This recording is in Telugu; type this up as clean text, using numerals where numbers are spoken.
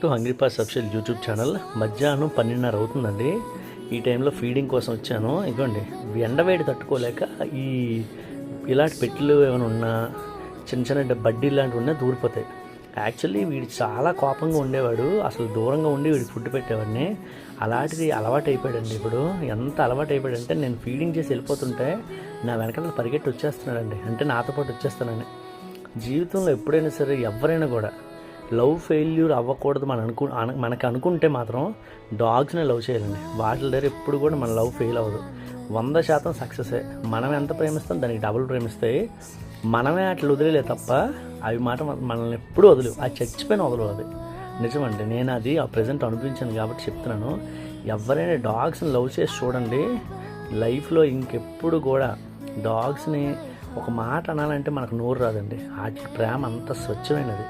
To hungry pass official YouTube channel. మధ్యాహ్నం 12:30 అవుతుందండి. ఈ టైంలో ఫీడింగ్ కోసం వచ్చాను. ఇదిగోండి, ఎండవేడి తట్టుకోలేక ఇలాంటి పెట్టెలు ఏమైనా ఉన్నా, చిన్న చిన్న బడ్డీ లాంటివి ఉన్నా దూరిపోతాయి. యాక్చువల్లీ వీడు చాలా కోపంగా ఉండేవాడు, అసలు దూరంగా ఉండి వీడికి ఫుడ్ పెట్టేవాడిని. అలాంటిది అలవాటు అయిపోయాడండి. ఇప్పుడు ఎంత అలవాటు అయిపోయాడంటే, నేను ఫీడింగ్ చేసి వెళ్ళిపోతుంటే నా వెనకాల పరిగెట్టి వచ్చేస్తున్నాడండి. అంటే నాతో పాటు వచ్చేస్తానని. జీవితంలో ఎప్పుడైనా సరే ఎవరైనా కూడా లవ్ ఫెయిల్యూర్ అవ్వకూడదు మనకు అనుకుంటే మాత్రం డాగ్స్ని లవ్ చేయాలండి. వాటి దగ్గర ఎప్పుడు కూడా మన లవ్ ఫెయిల్ అవ్వదు. 100% సక్సెసే. మనం ఎంత ప్రేమిస్తాం దానికి డబుల్ ప్రేమిస్తాయి. మనమే అట్లా వదిలే తప్ప అవి మాట మనల్ని ఎప్పుడు వదిలేవు. అది చచ్చిపోయిన వదలవు. అది నిజమండి. నేను అది ప్రజెంట్ అనిపించాను కాబట్టి చెప్తున్నాను. ఎవరైనా డాగ్స్ని లవ్ చేసి చూడండి. లైఫ్లో ఇంకెప్పుడు కూడా డాగ్స్ని ఒక మాట అనాలంటే మనకు నోరు రాదండి. వాటి ప్రేమ అంత స్వచ్ఛమైనది.